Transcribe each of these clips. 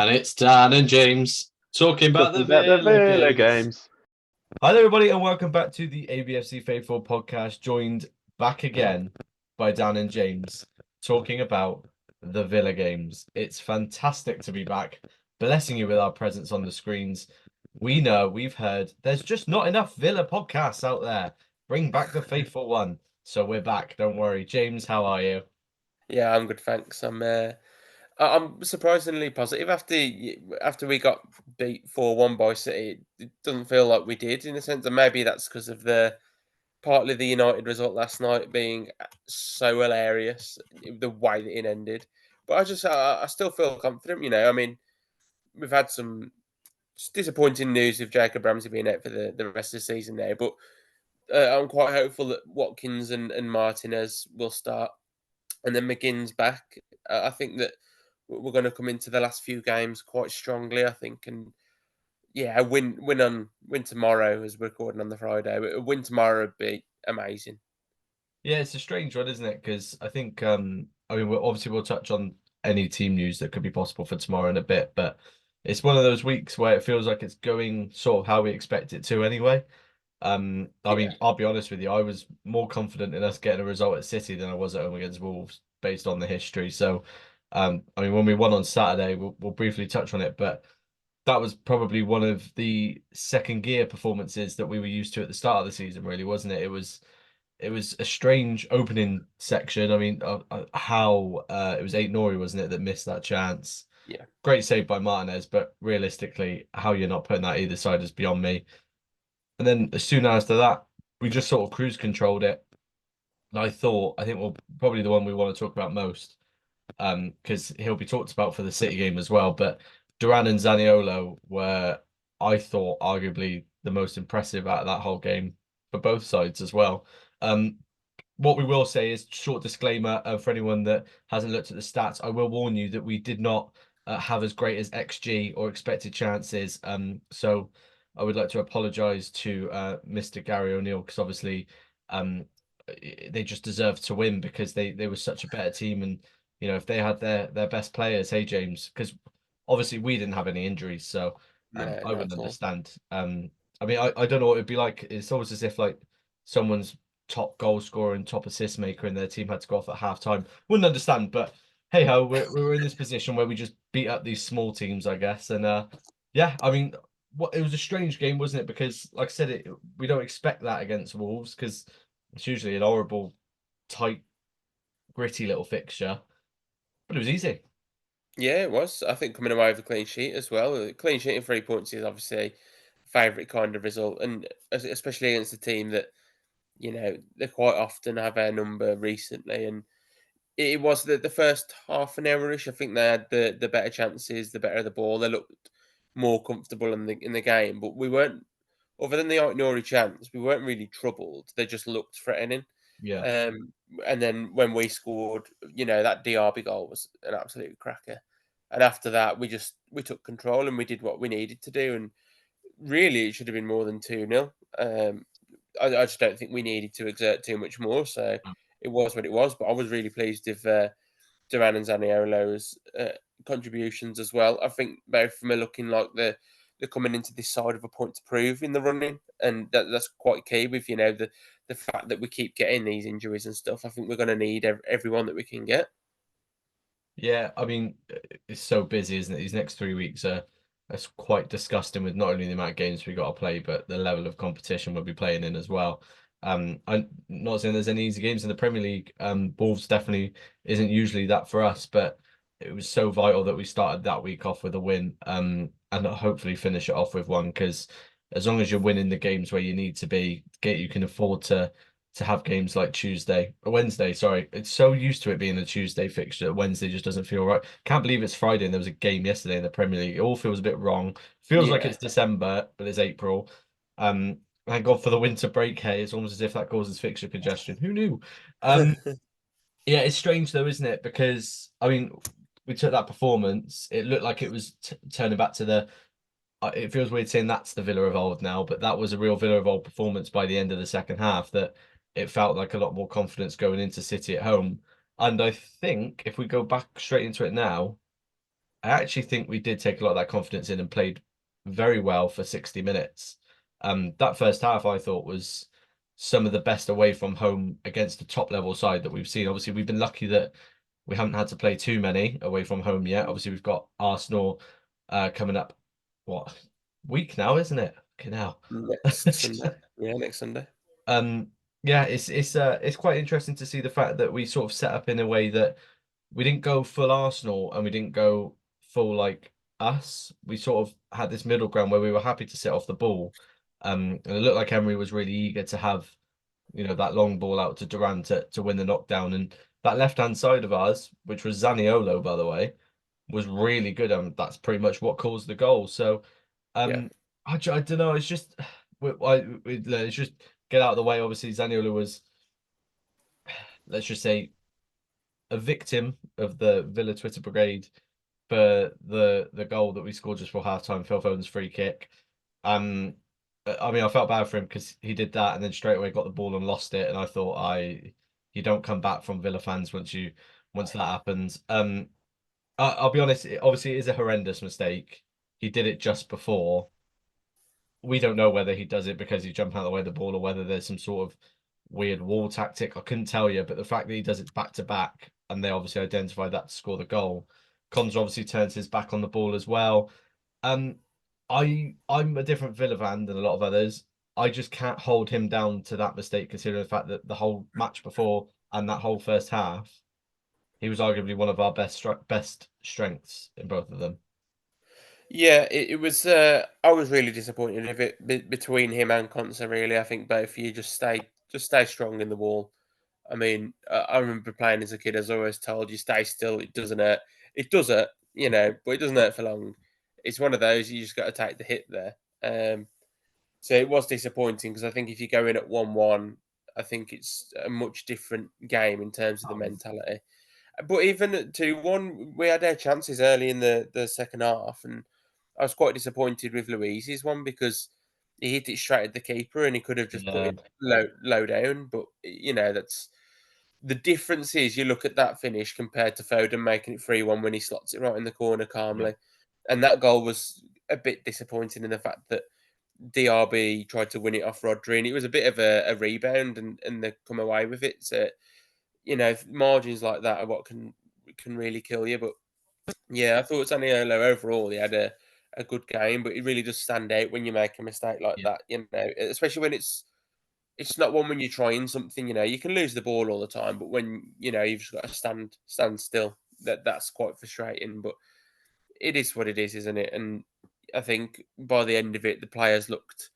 And it's Dan and James talking about the Talking about the Villa Villa games. games. Hi there, everybody, and welcome back to the AVFC Faithful podcast, joined back again by Dan and James, talking about the Villa games. It's fantastic to be back, blessing you with our presence on the screens. We know, we've heard, there's just not enough Villa podcasts out there. Bring back the faithful one. So we're back, don't worry. James, how are you? Yeah, I'm good, thanks. I'm surprisingly positive after we got beat 4-1 by City. It doesn't feel like we did in a sense, and maybe that's because of partly the United result last night being so hilarious, the way that it ended. But I still feel confident. I mean, we've had some disappointing news with Jacob Ramsey being out for the rest of the season now, but I'm quite hopeful that Watkins and Martinez will start, and then McGinn's back. I think that we're going to come into the last few games quite strongly, I think, and yeah, win tomorrow as we're recording on the Friday. A win tomorrow would be amazing. Yeah, it's a strange one, isn't it? Because I think, we'll touch on any team news that could be possible for tomorrow in a bit, but it's one of those weeks where it feels like it's going sort of how we expect it to anyway. I'll be honest with you, I was more confident in us getting a result at City than I was at home against Wolves based on the history. So, when we won on Saturday, we'll briefly touch on it, but that was probably one of the second gear performances that we were used to at the start of the season, really, wasn't it? It was a strange opening section. It was Aït-Nouri, wasn't it, that missed that chance? Yeah. Great save by Martinez, but realistically, how you're not putting that either side is beyond me. And then as soon after that, we just sort of cruise controlled it. And I think we're probably the one we want to talk about most, because he'll be talked about for the City game as well. But Duran and Zaniolo were, I thought, arguably the most impressive out of that whole game for both sides as well. What we will say is, short disclaimer for anyone that hasn't looked at the stats, I will warn you that we did not have as great as XG or expected chances. So I would like to apologise to Mr. Gary O'Neill, because obviously they just deserved to win because they were such a better team. And, if they had their best players, hey, James, because obviously we didn't have any injuries, so I wouldn't understand. I don't know what it'd be like. It's almost as if like someone's top goal scorer and top assist maker and their team had to go off at half time. Wouldn't understand, but hey ho, we're in this position where we just beat up these small teams, I guess. And it was a strange game, wasn't it? Because like I said, we don't expect that against Wolves, because it's usually an horrible, tight, gritty little fixture. But it was easy. Yeah, it was. I think coming away with a clean sheet as well. A clean sheet in 3 points is obviously a favourite kind of result, and especially against a team that they quite often have our number recently. And it was the first half an hour-ish. I think they had the better chances, the better the ball. They looked more comfortable in the game, but we weren't. Other than the Aït-Nouri chance, we weren't really troubled. They just looked threatening. Yeah. And then when we scored, that Diaby goal was an absolute cracker. And after that, we took control and we did what we needed to do. And really, it should have been more than 2-0. I just don't think we needed to exert too much more. So it was what it was. But I was really pleased with Duran and Zaniolo's contributions as well. I think both of them are looking like they're coming into this side of a point to prove in the running, and that's quite key with the fact that we keep getting these injuries and stuff. I think we're going to need everyone that we can get. Yeah, it's so busy, isn't it? These next 3 weeks it's quite disgusting, with not only the amount of games we got to play, but the level of competition we'll be playing in as well. I'm not saying there's any easy games in the Premier League. Wolves definitely isn't usually that for us, but it was so vital that we started that week off with a win, and hopefully finish it off with one, because as long as you're winning the games where you need to be, you can afford to have games like Wednesday, sorry. It's so used to it being a Tuesday fixture. Wednesday just doesn't feel right. Can't believe it's Friday and there was a game yesterday in the Premier League. It all feels a bit wrong. Feels like it's December, but it's April. Thank God for the winter break. Hey, it's almost as if that causes fixture congestion. Who knew? Yeah, it's strange though, isn't it? Because we took that performance. It looked like it was turning back to the. It feels weird saying that's the Villa of old now, but that was a real Villa of old performance by the end of the second half. That it felt like a lot more confidence going into City at home. And I think if we go back straight into it now, I actually think we did take a lot of that confidence in and played very well for 60 minutes. That first half I thought was some of the best away from home against a top level side that we've seen. Obviously, we've been lucky that we haven't had to play too many away from home yet. Obviously, we've got Arsenal coming up, what, week now, isn't it? Okay, now. Next Sunday. Yeah, next Sunday. Yeah, it's quite interesting to see the fact that we sort of set up in a way that we didn't go full Arsenal and we didn't go full like us. We sort of had this middle ground where we were happy to sit off the ball. And it looked like Emery was really eager to have, that long ball out to Duran to win the knockdown. And that left-hand side of ours, which was Zaniolo, by the way, was really good. That's pretty much what caused the goal. So Yeah. I don't know. It's just let's just get out of the way. Obviously, Zaniolo was, let's just say, a victim of the Villa Twitter brigade for the goal that we scored just for halftime, Phil Foden's free kick. I mean, I felt bad for him because he did that and then straight away got the ball and lost it. And I thought, you don't come back from Villa fans once that happens. I'll be honest. Obviously, it is a horrendous mistake. He did it just before. We don't know whether he does it because he jumped out of the way of the ball or whether there's some sort of weird wall tactic. I couldn't tell you, but the fact that he does it back to back and they obviously identified that to score the goal. Cons obviously turns his back on the ball as well. I'm a different Villa fan than a lot of others. I just can't hold him down to that mistake, considering the fact that the whole match before and that whole first half, he was arguably one of our best strengths in both of them. Yeah, it was. I was really disappointed if it between him and Conser. Really, I think both of you just stay strong in the wall. I mean, I remember playing as a kid. As I always told you, stay still. It doesn't hurt. It does hurt, but it doesn't hurt for long. It's one of those you just got to take the hit there. So it was disappointing because I think if you go in at 1-1, I think it's a much different game in terms of the mentality. But even at 2-1, we had our chances early in the second half, and I was quite disappointed with Luiz's one because he hit it straight at the keeper and he could have just put Yeah. it low down. But that's the difference is you look at that finish compared to Foden making it 3-1 when he slots it right in the corner calmly. And that goal was a bit disappointing in the fact that DRB tried to win it off Rodri and it was a bit of a rebound and they come away with it. So, margins like that are what can really kill you. But yeah, I thought Zaniolo overall he had a good game, but it really does stand out when you make a mistake like Yeah. that. Especially when it's not one when you're trying something. You can lose the ball all the time, but when you've just got to stand still, that's quite frustrating. But it is what it is, isn't it? And I think by the end of it, the players looked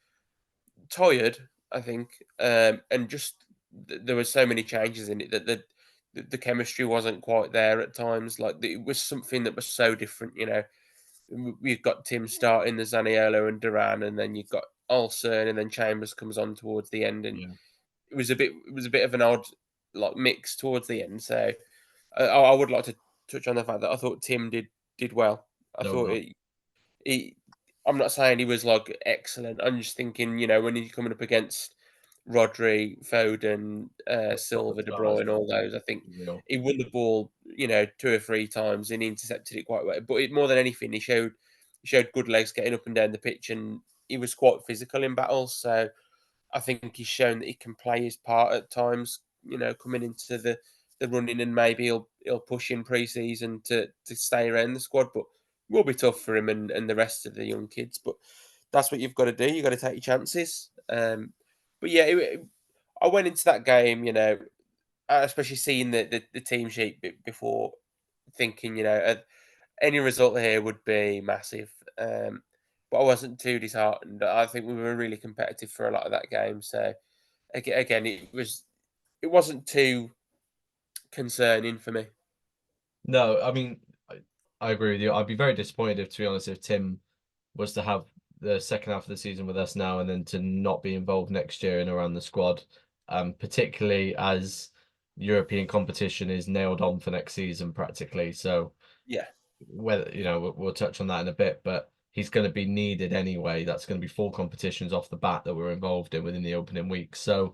tired. I think, and just there were so many changes in it that the chemistry wasn't quite there at times. Like it was something that was so different. We've got Tim starting the Zaniolo and Duran, and then you've got Olsen, and then Chambers comes on towards the end, and Yeah. it was a bit of an odd like mix towards the end. So I would like to touch on the fact that I thought Tim did well. I No, thought no. he I'm not saying he was like excellent. I'm just thinking, when he's coming up against Rodri, Foden, Proper Silva, De stars, Bruyne, all those, I think real. he won the ball, 2 or 3 times and he intercepted it quite well. But more than anything, he showed good legs getting up and down the pitch, and he was quite physical in battles. So I think he's shown that he can play his part at times. Coming into the running, and maybe he'll push in pre-season to stay around the squad, but it will be tough for him and the rest of the young kids. But that's what you've got to do. You've got to take your chances. But yeah, I went into that game, especially seeing the team sheet before, thinking, any result here would be massive. But I wasn't too disheartened. I think we were really competitive for a lot of that game. So again, it wasn't too concerning for me. No, I mean, I agree with you. I'd be very disappointed if, to be honest, if Tim was to have the second half of the season with us now and then to not be involved next year in around the squad, particularly as European competition is nailed on for next season practically. So Yeah. whether we'll touch on that in a bit, but he's going to be needed anyway. That's going to be 4 competitions off the bat that we're involved in within the opening week. So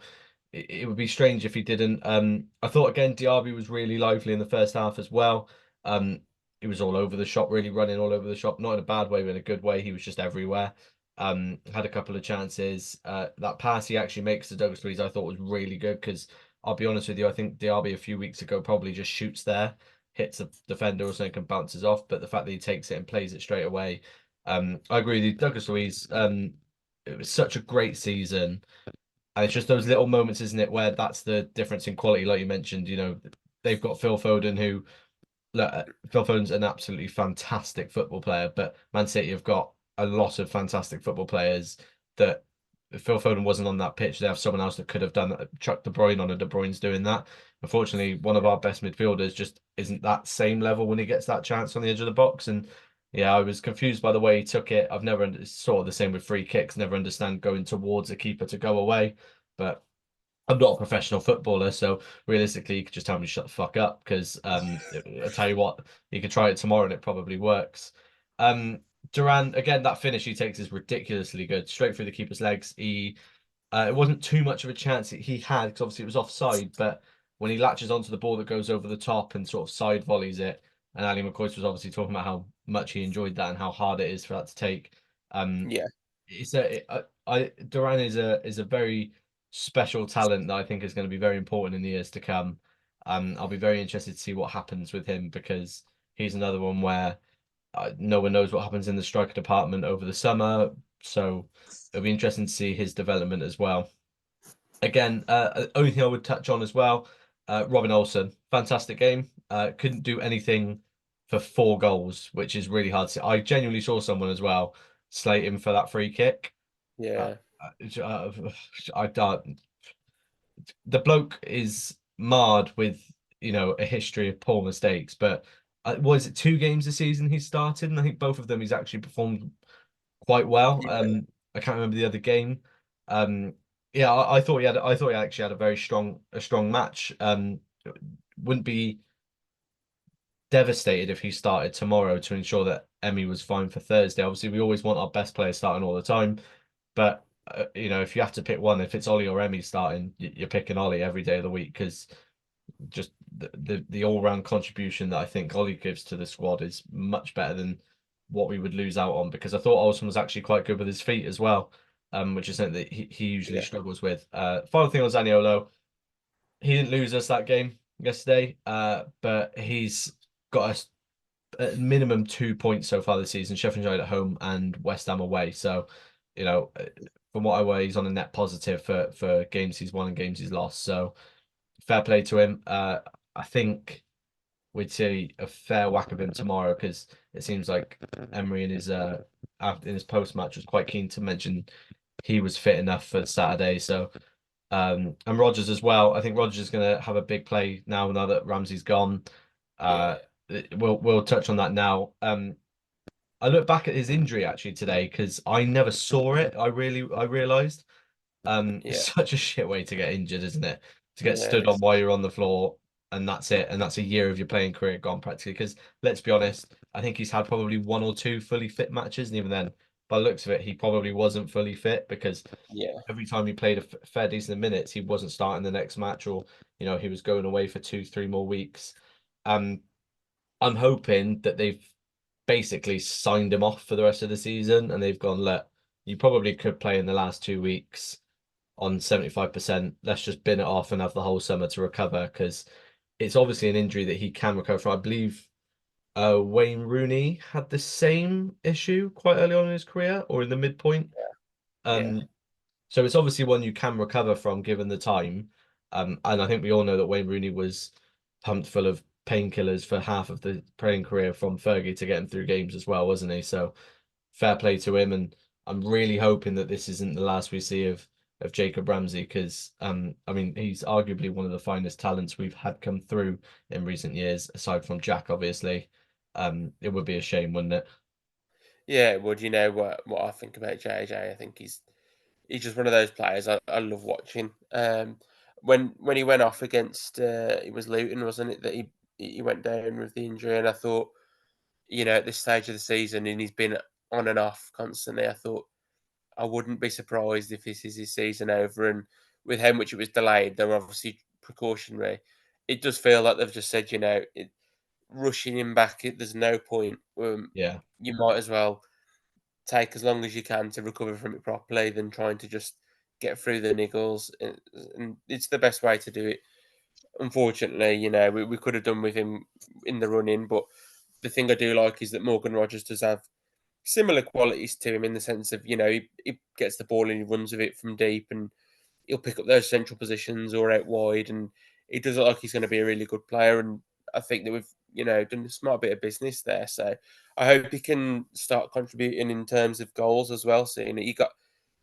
it would be strange if he didn't. I thought again Diaby was really lively in the first half as well. he was all over the shop, really running all over the shop, not in a bad way, but in a good way. He was just everywhere. Had a couple of chances. That pass he actually makes to Douglas Luiz, I thought was really good because I'll be honest with you, I think Diaby a few weeks ago probably just shoots there, hits a defender or something and bounces off. But the fact that he takes it and plays it straight away, I agree with you. Douglas Luiz, it was such a great season. And it's just those little moments, isn't it, where that's the difference in quality, like you mentioned. They've got Phil Foden, who look, Phil Foden's an absolutely fantastic football player, but Man City have got a lot of fantastic football players that if Phil Foden wasn't on that pitch, they have someone else that could have done that. Chuck De Bruyne on, and De Bruyne's doing that. Unfortunately, one of our best midfielders just isn't that same level when he gets that chance on the edge of the box. And yeah, I was confused by the way he took it. I've never sort of the same with free kicks. Never understand going towards a keeper to go away, but I'm not a professional footballer, so realistically, you could just tell me to shut the fuck up because I tell you what, you could try it tomorrow and it probably works. Duran, again, that finish he takes is ridiculously good, straight through the keeper's legs. It wasn't too much of a chance he had because obviously it was offside, but when he latches onto the ball that goes over the top and sort of side volleys it, and Ali McCoy was obviously talking about how much he enjoyed that and how hard it is for that to take. Yeah. Duran is a very special talent that I think is going to be very important in the years to come. I'll be very interested to see what happens with him because he's another one where no one knows what happens in the striker department over the summer. So it'll be interesting to see his development as well. Again, only thing I would touch on as well, Robin Olsen, fantastic game. Couldn't do anything for 4 goals, which is really hard to see. I genuinely saw someone as well slate him for that free kick. Yeah. I don't. The bloke is marred with a history of poor mistakes, but was it 2 games this season he started, and I think both of them he's actually performed quite well. Yeah. I can't remember the other game. Yeah, I thought he actually had a strong match. Wouldn't be devastated if he started tomorrow to ensure that Emmy was fine for Thursday. Obviously, we always want our best players starting all the time, but if you have to pick one, if it's Ollie or Emmy starting, you're picking Ollie every day of the week because just the all round contribution that I think Ollie gives to the squad is much better than what we would lose out on. Because I thought Olsen was actually quite good with his feet as well, which is something that he usually struggles with. Final thing on Zaniolo, he didn't lose us that game yesterday, but he's got us at minimum 2 points so far this season. Sheffield United at home and West Ham away. So, from what I weigh, he's on a net positive for games he's won and games he's lost. So, fair play to him. I think we'd see a fair whack of him tomorrow because it seems like Emery in his post match was quite keen to mention he was fit enough for Saturday. So, and Rodgers as well. I think Rodgers is going to have a big play now that Ramsey's gone. We'll touch on that now. I look back at his injury actually today because I never saw it. I realized. It's such a shit way to get injured, isn't it? To get stood on while you're on the floor and that's it. And that's a year of your playing career gone practically. Because let's be honest, I think he's had probably 1 or 2 fully fit matches. And even then, by the looks of it, he probably wasn't fully fit because every time he played a fair decent minutes, he wasn't starting the next match or, he was going away for 2-3 more weeks. I'm hoping that they've basically signed him off for the rest of the season and they've gone, look, you probably could play in the last 2 weeks on 75%. Let's just bin it off and have the whole summer to recover because it's obviously an injury that he can recover from. I believe Wayne Rooney had the same issue quite early on in his career or in the midpoint. So it's obviously one you can recover from given the time. And I think we all know that Wayne Rooney was pumped full of painkillers for half of the playing career from Fergie to get him through games as well, wasn't he? So fair play to him. And I'm really hoping that this isn't the last we see of Jacob Ramsey because he's arguably one of the finest talents we've had come through in recent years, aside from Jack, obviously. It would be a shame, wouldn't it? Yeah, well, do you know what I think about JJ? I think he's just one of those players I love watching. When he went off against it was Luton, wasn't it, that he went down with the injury, and I thought, at this stage of the season, and he's been on and off constantly. I thought I wouldn't be surprised if this is his season over, and with how much it was delayed, they're obviously precautionary. It does feel like they've just said, rushing him back. There's no point. Yeah. You might as well take as long as you can to recover from it properly than trying to just get through the niggles. And it's the best way to do it. Unfortunately, we could have done with him in the run-in, but the thing I do like is that Morgan Rogers does have similar qualities to him in the sense of, he gets the ball and he runs with it from deep and he'll pick up those central positions or out wide, and he does look like he's going to be a really good player. And I think that we've, done a smart bit of business there. So I hope he can start contributing in terms of goals as well. Seeing that he got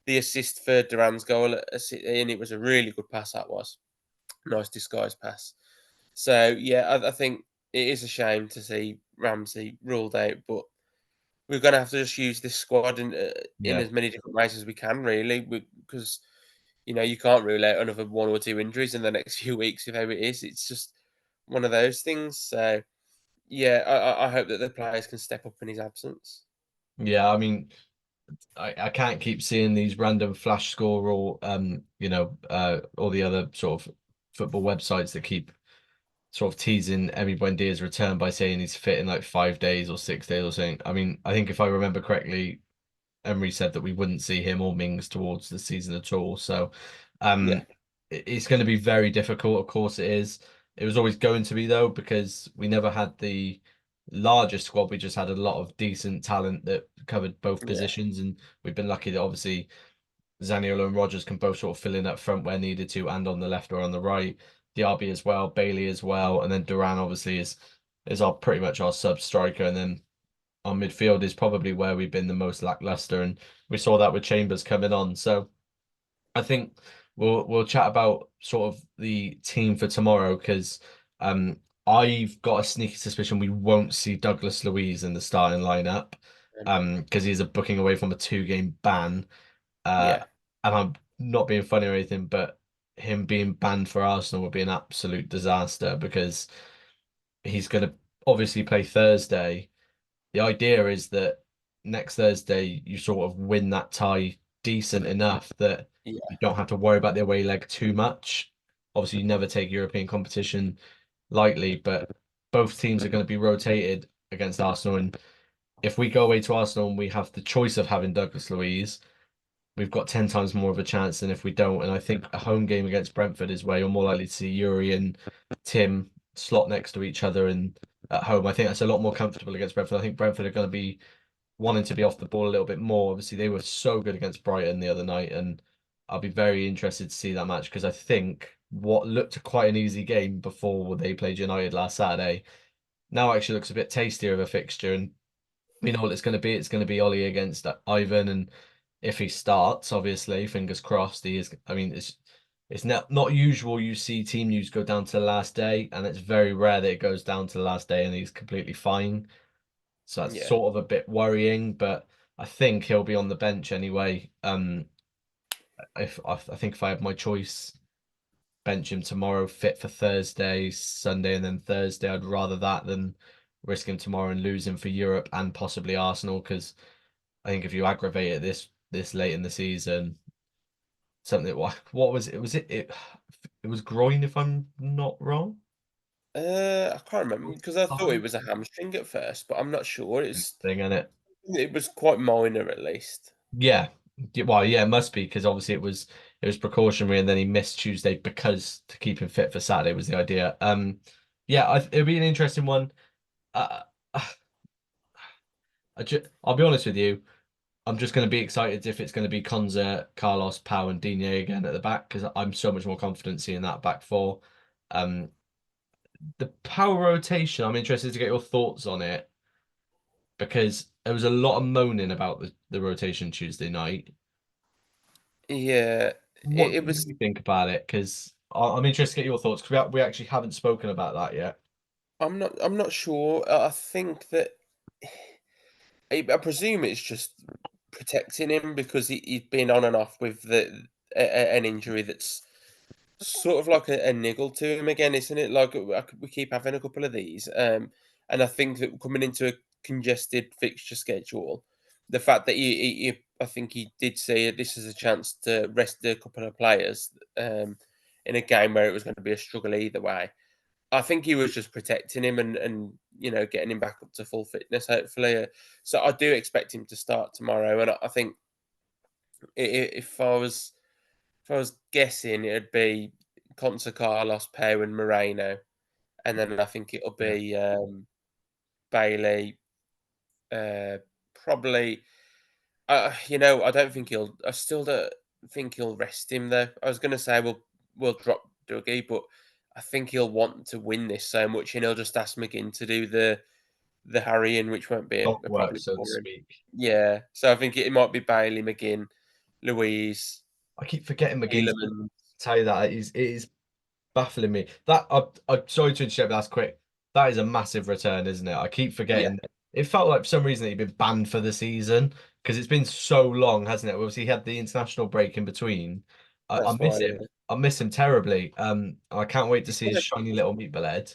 the assist for Duran's goal at City, and it was a really good pass. That was nice disguise pass. So yeah, I think it is a shame to see Ramsey ruled out, but we're going to have to just use this squad in Yeah. as many different ways as we can, really, because you can't rule out another one or two injuries in the next few weeks if how it is. It's just one of those things. So yeah, I hope that the players can step up in his absence. Yeah, I mean, I can't keep seeing these random flash score or all the other sort of football websites that keep sort of teasing Emi Buendia's return by saying he's fit in like 5 days or 6 days or something. I mean, I think if I remember correctly, Emery said that we wouldn't see him or Mings towards the season at all. So Yeah, it's going to be very difficult. Of course it is. It was always going to be though, because we never had the largest squad. We just had a lot of decent talent that covered both yeah, positions, and we've been lucky that obviously Zaniolo and Rogers can both sort of fill in up front where needed to, and on the left or on the right. Diaby as well, Bailey as well, and then Duran obviously is our pretty much our sub striker, and then our midfield is probably where we've been the most lackluster, and we saw that with Chambers coming on. So I think we'll chat about sort of the team for tomorrow, because I've got a sneaky suspicion we won't see Douglas Luiz in the starting lineup, because he's a booking away from a 2-game ban. Uh, yeah, and I'm not being funny or anything, but him being banned for Arsenal would be an absolute disaster, because he's going to obviously play Thursday. The idea is that next Thursday you sort of win that tie decent enough that yeah, you don't have to worry about the away leg too much. Obviously, you never take European competition lightly, but both teams are going to be rotated against Arsenal. And if we go away to Arsenal and we have the choice of having Douglas Luiz, we've got 10 times more of a chance than if we don't. And I think a home game against Brentford is where you're more likely to see Yuri and Tim slot next to each other, and at home. I think that's a lot more comfortable against Brentford. I think Brentford are going to be wanting to be off the ball a little bit more. Obviously, they were so good against Brighton the other night, and I'll be very interested to see that match, because I think what looked quite an easy game before they played United last Saturday now actually looks a bit tastier of a fixture, and we know what it's going to be. It's going to be Ollie against Ivan, and if he starts, obviously, fingers crossed, he is. I mean, it's not usual you see team news go down to the last day, and it's very rare that it goes down to the last day and he's completely fine. So that's yeah. sort of a bit worrying, but I think he'll be on the bench anyway. If I think if I had my choice, bench him tomorrow, fit for Thursday, Sunday, and then Thursday. I'd rather that than risk him tomorrow and lose him for Europe and possibly Arsenal, because I think if you aggravate it this late in the season, something what was it? It was groin, if I'm not wrong. I can't remember because I thought it was a hamstring at first, but I'm not sure. Thing in it. It was quite minor at least. Yeah. Well, yeah, it must be, because obviously it was precautionary, and then he missed Tuesday because to keep him fit for Saturday was the idea. Yeah, it'll be an interesting one. Uh, I'll be honest with you. I'm just going to be excited if it's going to be Konza, Carlos, Pau, and Digne again at the back, because I'm so much more confident seeing that back four. Um, the Pau rotation, I'm interested to get your thoughts on it, because there was a lot of moaning about the rotation Tuesday night. Yeah, What it do was. you think about it? Because I'm interested to get your thoughts, because we actually haven't spoken about that yet. I'm not sure. I think that I presume it's just protecting him because he's been on and off with an injury that's sort of like a niggle to him again, isn't it? Like we keep having a couple of these, and I think that coming into a congested fixture schedule, the fact that I think he did say this is a chance to rest a couple of players, in a game where it was going to be a struggle either way. I think he was just protecting him and getting him back up to full fitness, hopefully. So I do expect him to start tomorrow, and I think if I was guessing, it'd be Conte Carlos, Pau, and Moreno, and then I think it'll Yeah. be Bailey, probably. I don't think he'll. I still don't think he'll rest him though. I was going to say we'll drop Dougie, but I think he'll want to win this so much, and he'll just ask McGinn to do the harrying, which won't be Dog a work, problem so to for him. speak. Yeah, so I think it might be Bailey, McGinn, Louise, I keep forgetting McGinn's. Element. Tell you that it is baffling me. That I'm sorry to interrupt. That's quick. That is a massive return, isn't it? I keep Yeah, forgetting. It felt like for some reason that he'd been banned for the season because it's been so long, hasn't it? Obviously, he had the international break in between. I that's miss why. him. I miss him terribly. I can't wait to see his Yeah. shiny little meatball head.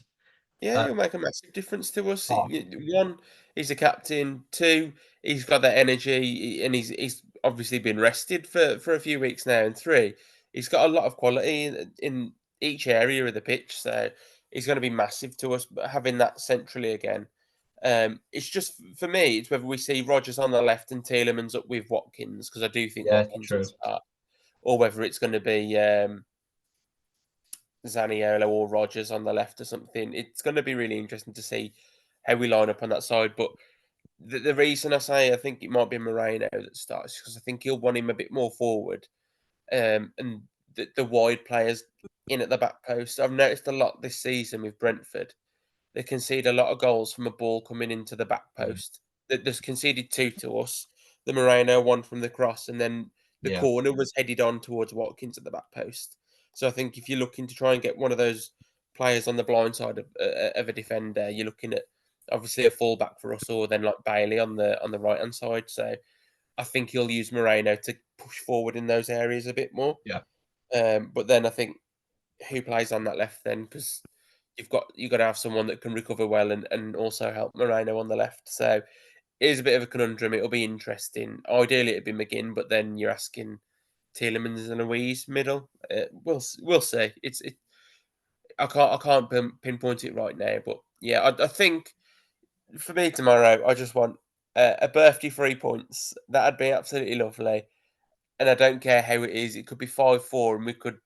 Yeah, Uh, he'll make a massive difference to us. oh, One, he's a captain. Two, he's got that energy, and he's obviously been rested for a few weeks now. And three, he's got a lot of quality in each area of the pitch. So he's going to be massive to us. But having that centrally again, it's just for me. It's whether we see Rogers on the left and Tielemans up with Watkins, because I do think yeah, Watkins will true. start, or whether it's going to be Zaniolo or Rogers on the left or something. It's going to be really interesting to see how we line up on that side. But the reason I say I think it might be Moreno that starts because I think he'll want him a bit more forward, and the wide players in at the back post. I've noticed a lot this season with Brentford. They concede a lot of goals from a ball coming into the back Yeah, post. There's conceded two to us. The Moreno one from the cross, and then the yeah, corner was headed on towards Watkins at the back post. So I think if you're looking to try and get one of those players on the blind side of a defender, you're looking at obviously a fullback for us, or then like Bailey on the right hand side. So I think he'll use Moreno to push forward in those areas a bit more. yeah. But then I think who plays on that left then? Because you've got to have someone that can recover well and also help Moreno on the left. So it is a bit of a conundrum. It'll be interesting. Ideally, it'd be McGinn, but then you're asking Tielemans and Louise middle. We'll see. I can't pinpoint it right now, but yeah, I think for me tomorrow, I just want a birthday 3 points. That'd be absolutely lovely. And I don't care how it is. It could be 5-4, and we could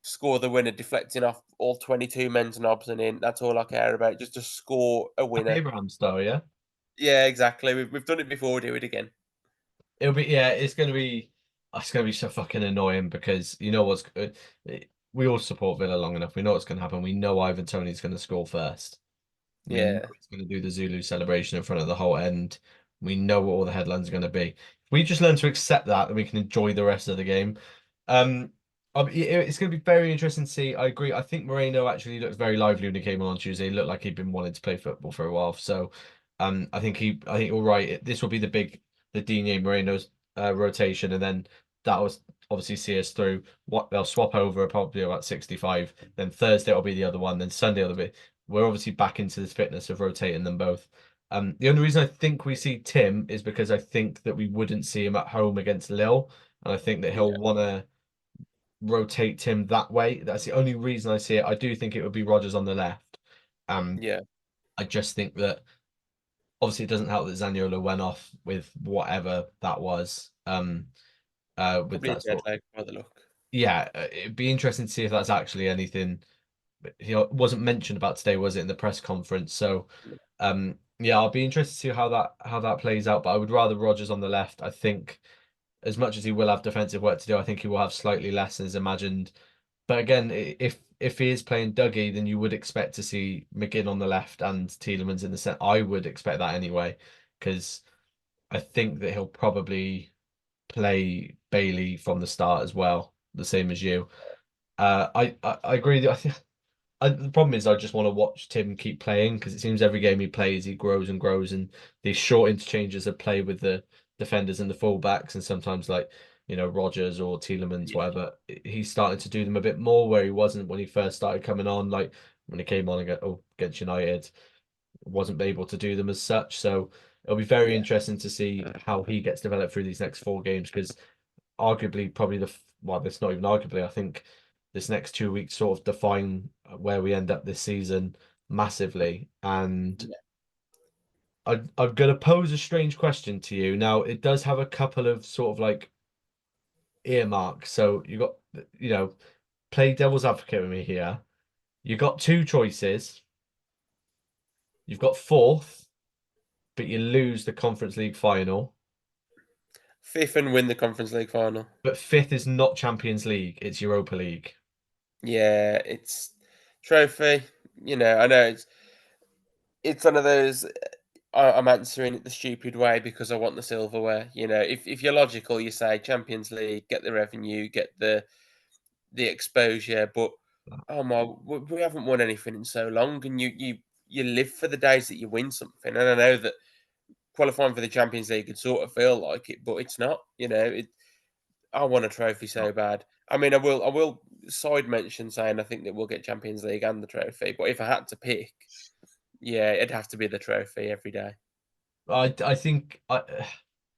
score the winner, deflecting off all 22 men's knobs and in. That's all I care about. Just to score a Like winner. Abraham style, yeah. Yeah, exactly. We've done it before. We'll do it again. It'll be yeah. It's gonna be so fucking annoying because you know what's good. We all support Villa long enough. We know what's gonna happen. We know Ivan Toney's gonna score first. We know Yeah, he's going to do the Zulu celebration in front of the whole end. We know what all the headlines are going to be. If we just learn to accept that, then we can enjoy the rest of the game. Um, it's going to be very interesting to see. I agree. I think Moreno actually looked very lively when he came on Tuesday. He looked like he'd been wanting to play football for a while. So, I think you're right. This will be the Digne Moreno's rotation, and then that was obviously see us through. What they'll swap over probably about 65. Then Thursday will be the other one. Then Sunday will be we're obviously back into this fitness of rotating them both. The only reason I think we see Tim is because I think that we wouldn't see him at home against Lille, and I think that he'll yeah, want to rotate Tim that way. That's the only reason I see it. I do think it would be Rogers on the left. Um, yeah. I just think that obviously it doesn't help that Zaniolo went off with whatever that was. With Probably a that dead sort. leg by the look. Yeah, it'd be interesting to see if that's actually anything. He wasn't mentioned about today, was it, in the press conference? So yeah, I'll be interested to see how that plays out. But I would rather Rogers on the left. I think as much as he will have defensive work to do, I think he will have slightly less as imagined. But again, if he is playing Dougie, then you would expect to see McGinn on the left and Tielemans in the centre. I would expect that anyway, because I think that he'll probably play Bailey from the start as well, the same as you. I agree. I think the problem is I just want to watch Tim keep playing because it seems every game he plays he grows and grows, and these short interchanges of play with the defenders and the fullbacks, and sometimes like Rogers or Tielemans, Yeah, whatever, he's starting to do them a bit more where he wasn't when he first started coming on. Like when he came on against United, wasn't able to do them as such. So it'll be very yeah, interesting to see how he gets developed through these next 4 games because arguably probably well, it's not even arguably. I think this next 2 weeks sort of define where we end up this season massively. And I'm going to pose a strange question to you. Now, it does have a couple of sort of like earmarks. So you got, play devil's advocate with me here. You got two choices. You've got fourth, but you lose the Conference League final. Fifth and win the Conference League final. But fifth is not Champions League, it's Europa League. Yeah, it's trophy. I know it's one of those. I'm answering it the stupid way because I want the silverware. If you're logical, you say Champions League, get the revenue, get the exposure. But oh my, we haven't won anything in so long, and you live for the days that you win something. And I know that qualifying for the Champions League could sort of feel like it, but it's not. I want a trophy so bad. I mean, I will side mention saying I think that we'll get Champions League and the trophy. But if I had to pick, yeah, it'd have to be the trophy every day. I think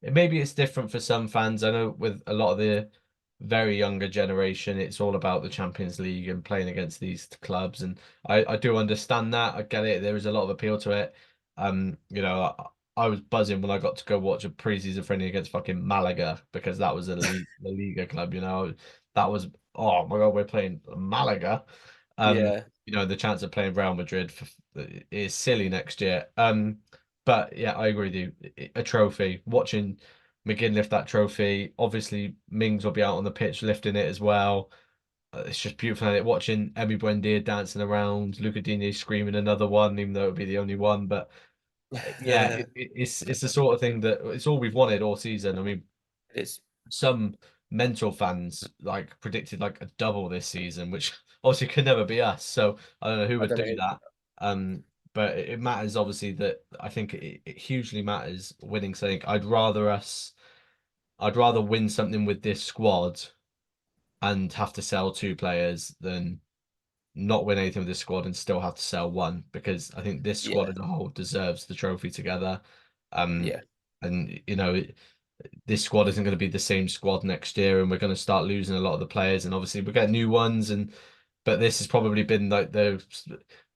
maybe it's different for some fans. I know with a lot of the very younger generation, it's all about the Champions League and playing against these clubs, and I do understand that. I get it. There is a lot of appeal to it. I was buzzing when I got to go watch a pre-season friendly against fucking Malaga because that was a league, the Liga club. That was, oh my God, we're playing Malaga. Yeah, The chance of playing Real Madrid is silly next year. But yeah, I agree with you. A trophy. Watching McGinn lift that trophy. Obviously, Mings will be out on the pitch lifting it as well. It's just beautiful. And watching Emi Buendia dancing around, Luca Digne screaming another one, even though it would be the only one. But yeah, it's the sort of thing that it's all we've wanted all season. I mean, it is. some mental fans like predicted like a double this season, which obviously could never be us. So I don't know who I would don't do know. that. But it matters obviously that I think it hugely matters winning something. I'd rather win something with this squad and have to sell two players than not win anything with this squad and still have to sell one, because I think this squad Yeah, as a whole deserves the trophy together. Um, yeah, and this squad isn't going to be the same squad next year, and we're going to start losing a lot of the players, and obviously we get new ones, but this has probably been like the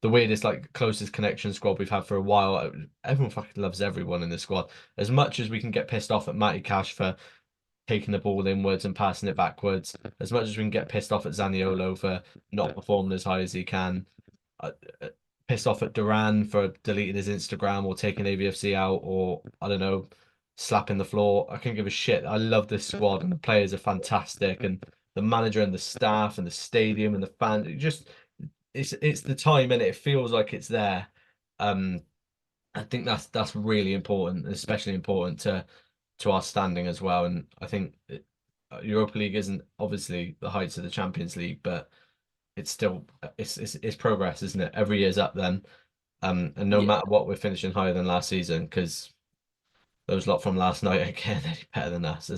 weirdest, like closest connection squad we've had for a while. Everyone fucking loves everyone in this squad. As much as we can get pissed off at Matty Cash for taking the ball inwards and passing it backwards, as much as we can get pissed off at Zaniolo for not performing as high as he can, uh, uh, pissed off at Duran for deleting his Instagram or taking AVFC out, or I don't know, slapping the floor. I can't give a shit. I love this squad and the players are fantastic, and the manager and the staff and the stadium and the fans. It's the time, and it feels like it's there. Um, I think that's really important, especially important to our standing as well. And I think Europa League isn't obviously the heights of the Champions League, but it's still it's progress, isn't it? Every year's up then. And no yeah. matter what, we're finishing higher than last season because those lot from last night again, they're better than us.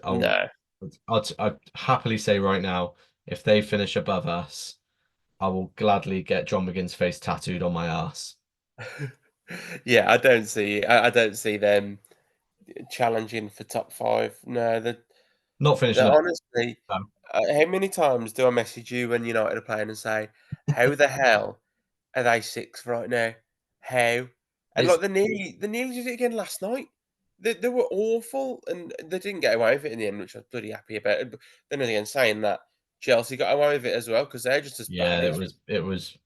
No. I'd happily say right now, if they finish above us, I will gladly get John McGinn's face tattooed on my ass. Yeah, I don't see them challenging for top five. No, Not finishing that above. honestly. No. How many times do I message you when United are playing and say, "How the hell are they sixth right now? How?" And It's like they nearly did it again last night. They were awful, and they didn't get away with it in the end, which I was bloody happy about. But then again, saying that, Chelsea got away with it as well because they're just as yeah, bad. it was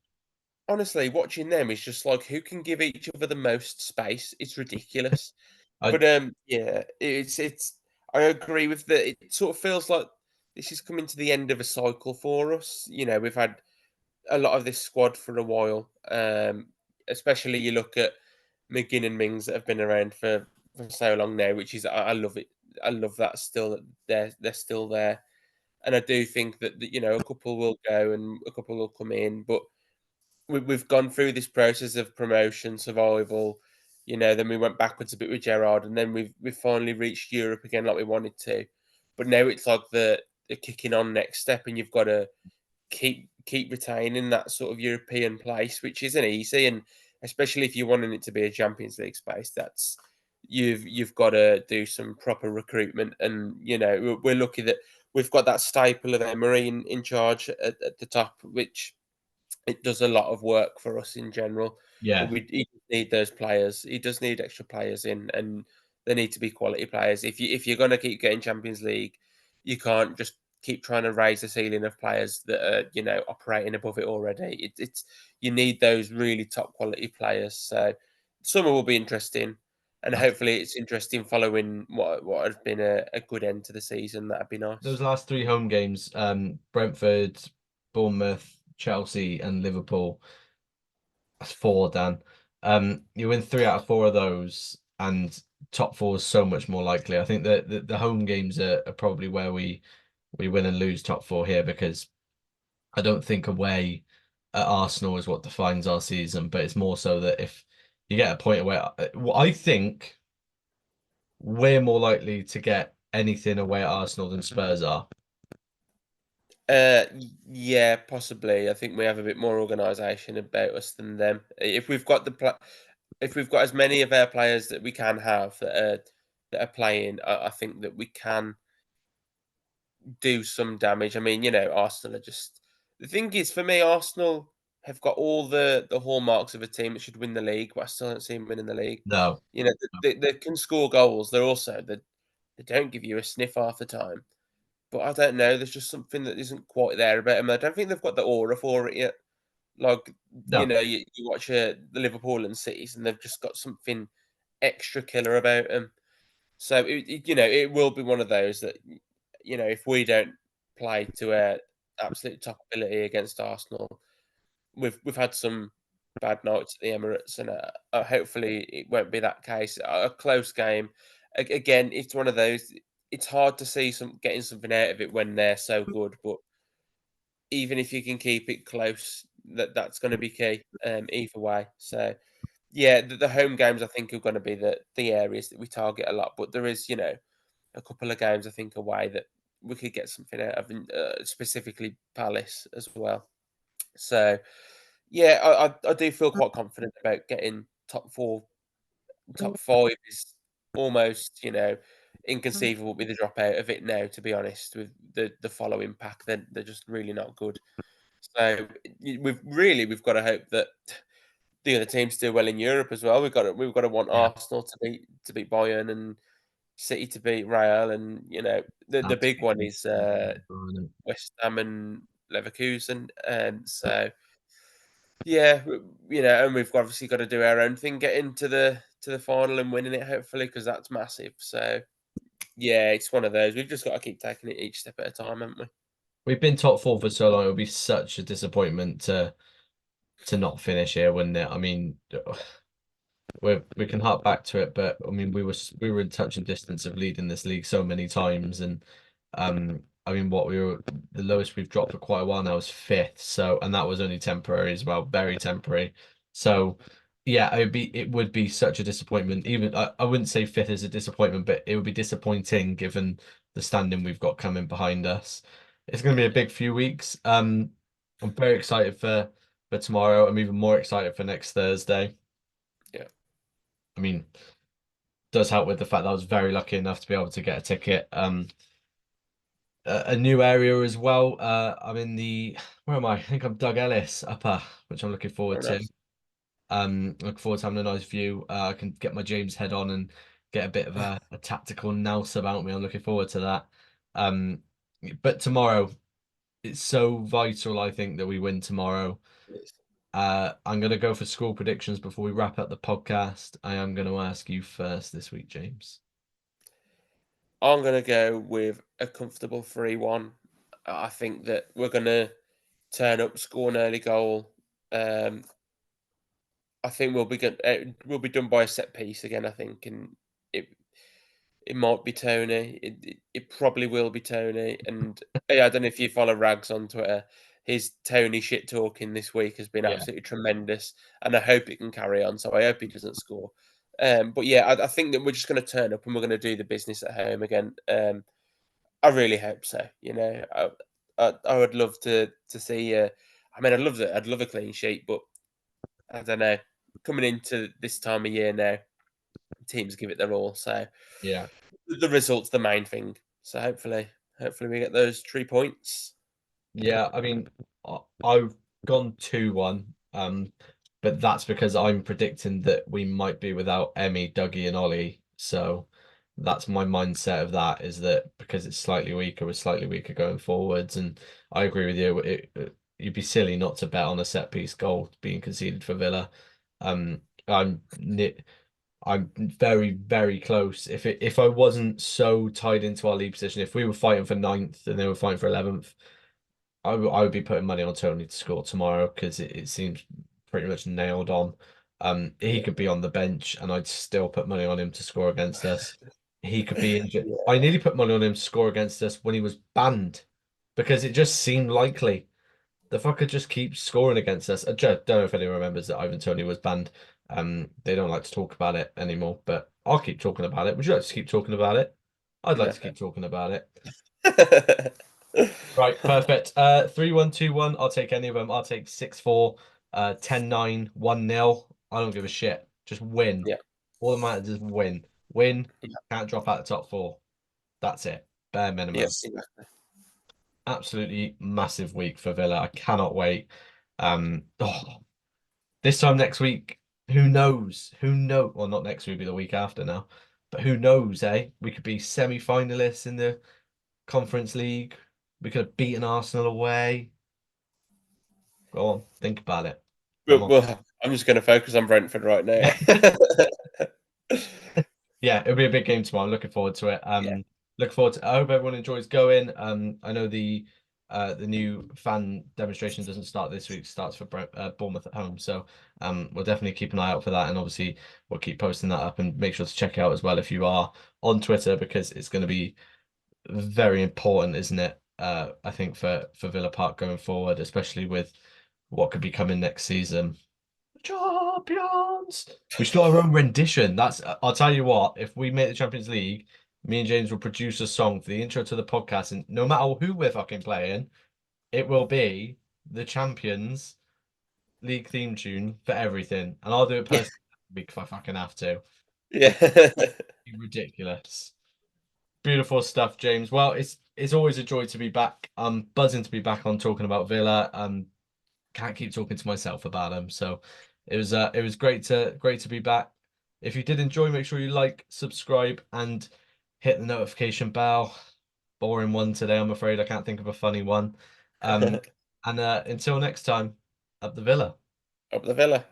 Honestly, watching them is just like who can give each other the most space. It's ridiculous. I But yeah, it's. I agree with that. It sort of feels like this is coming to the end of a cycle for us. We've had a lot of this squad for a while. Especially you look at McGinn and Mings that have been around for so long now, which is I love it. I love that still that they're still there, and I do think that a couple will go and a couple will come in, but we've gone through this process of promotion, survival. Then we went backwards a bit with Gerard, and then we've finally reached Europe again like we wanted to. But now it's like the kicking on next step, and you've got to keep retaining that sort of European place, which isn't easy, and especially if you're wanting it to be a Champions League space, you've got to do some proper recruitment, and we're lucky that we've got that staple of Emery in charge at the top, which it does a lot of work for us in general. Yeah, But he need those players. He does need extra players in, and they need to be quality players. If you're going to keep getting Champions League, you can't just keep trying to raise the ceiling of players that are operating above it already. It's you need those really top quality players. So summer will be interesting, and hopefully it's interesting following what has been a good end to the season. That'd be nice. those last 3 home games, Brentford, Bournemouth, Chelsea, and Liverpool. That's 4, Dan. You win 3 out of 4 of those, and top 4 is so much more likely. I think that the home games are probably where we win and lose top 4 here, because I don't think away at Arsenal is what defines our season, but it's more so that if you get a point where I think we're more likely to get anything away at Arsenal than Spurs are. Yeah, possibly. I think we have a bit more organisation about us than them. If we've got if we've got as many of our players that we can have that are playing, I think that we can do some damage. I mean, Arsenal are just the thing is for me, Arsenal have got all the hallmarks of a team that should win the league, but I still don't see them winning the league. No. They can score goals. They're also they don't give you a sniff half the time. But I don't know. There's just something that isn't quite there about them. I don't think they've got the aura for it yet. Like No. you watch the Liverpool and Cities, and they've just got something extra killer about them. So it will be one of those that if we don't play to our absolute top ability against Arsenal, we've had some bad nights at the Emirates, and hopefully it won't be that case. A close game. Again, it's one of those. It's hard to see getting something out of it when they're so good, but even if you can keep it close, that's going to be key. Either way, so yeah, the home games I think are going to be the areas that we target a lot. But there is a couple of games I think away that we could get something out of, specifically Palace as well. So yeah, I do feel quite confident about getting top 4. Top 5 is almost, inconceivable with the dropout of it now, to be honest, with the following pack. They're just really not good. So we've got to hope that the other teams do well in Europe as well. We've got to want Yeah. Arsenal to beat Bayern and City to beat Real, and the big one is West Ham and Leverkusen, and so yeah, and we've obviously got to do our own thing, get into the final and winning it, hopefully, because that's massive. So yeah, it's one of those. We've just got to keep taking it each step at a time, haven't we? We've been top 4 for so long. It would be such a disappointment to not finish here, wouldn't it? I mean, we can hark back to it, but I mean, we were in touch and distance of leading this league so many times, and I mean, the lowest we've dropped for quite a while now is 5th. So, and that was only temporary as well, very temporary. So, yeah, it would be such a disappointment. Even I wouldn't say 5th is a disappointment, but it would be disappointing given the standing we've got coming behind us. It's going to be a big few weeks. I'm very excited for tomorrow. I'm even more excited for next Thursday. Yeah. I mean, does help with the fact that I was very lucky enough to be able to get a ticket. A new area as well. I'm in where am I? I think I'm Doug Ellis upper, which I'm looking forward Fair to. enough. Looking forward to having a nice view. I can get my James head on and get a bit of a tactical nous about me. I'm looking forward to that. But tomorrow, it's so vital, I think, that we win tomorrow. I'm going to go for score predictions before we wrap up the podcast. I am going to ask you first this week, James. I'm going to go with a comfortable 3-1. I think that we're going to turn up, score an early goal. I think we'll be good. We'll be done by a set piece again, I think, and it might be Tony. It probably will be Tony. And I don't know if you follow Rags on Twitter. His Tony shit talking this week has been absolutely tremendous, and I hope it can carry on. So I hope he doesn't score. But yeah, I think that we're just going to turn up and we're going to do the business at home again. I really hope so. I would love to see. I mean, I'd love a clean sheet, but I don't know. Coming into this time of year now, teams give it their all. So Yeah. the result's the main thing. So hopefully Hopefully we get those 3 points. Yeah, I mean, I've gone 2-1, but that's because I'm predicting that we might be without Emmy, Dougie, and Ollie. So that's my mindset of that, is that because it's slightly weaker, we're slightly weaker going forwards. And I agree with you. You'd be silly not to bet on a set piece goal being conceded for Villa. Um, I'm I'm very, very close. If I wasn't so tied into our league position, if we were fighting for 9th and they were fighting for 11th, I would be putting money on Tony to score tomorrow, because it seems pretty much nailed on. He could be on the bench and I'd still put money on him to score against us. He could be injured. Yeah. I nearly put money on him to score against us when he was banned, because it just seemed likely. The fucker just keeps scoring against us. I don't know if anyone remembers that Ivan Toney was banned. They don't like to talk about it anymore, but I'll keep talking about it. Would you like to keep talking about it? I'd like to keep talking about it. Right, perfect. 3-1, 2-1. I'll take any of them. I'll take 6-4, 10-9, 1-0. I don't give a shit. Just win. Yeah. All that matters is win. Win. Yeah. Can't drop out the top 4. That's it. Bare minimum. Yes, exactly. Absolutely massive week for Villa. I cannot wait. This time next week, who knows? Who knows? Well, not next week, it'll be the week after now. But who knows, eh? We could be semi-finalists in the Conference League. We could have beaten Arsenal away. Go on, think about it. Well, I'm just going to focus on Brentford right now. Yeah, it'll be a big game tomorrow. I'm looking forward to it. Yeah. Look forward to. I hope everyone enjoys going. I know the new fan demonstration doesn't start this week. It starts for Bournemouth at home. So we'll definitely keep an eye out for that, and obviously we'll keep posting that up, and make sure to check it out as well if you are on Twitter, because it's going to be very important, isn't it? I think for Villa Park going forward, especially with what could be coming next season. Champions. We should do our own rendition. I'll tell you what, if we make the Champions League, me and James will produce a song for the intro to the podcast, and no matter who we're fucking playing, it will be the Champions League theme tune for everything. And I'll do it personally because I fucking have to. Yeah. Ridiculous. Beautiful stuff, James. Well, it's always a joy to be back. I'm buzzing to be back on talking about Villa. Can't keep talking to myself about them. So it was great to be back. If you did enjoy, make sure you like, subscribe, and hit the notification bell. Boring one today, I'm afraid. I can't think of a funny one. And until next time, up the Villa. Up the Villa.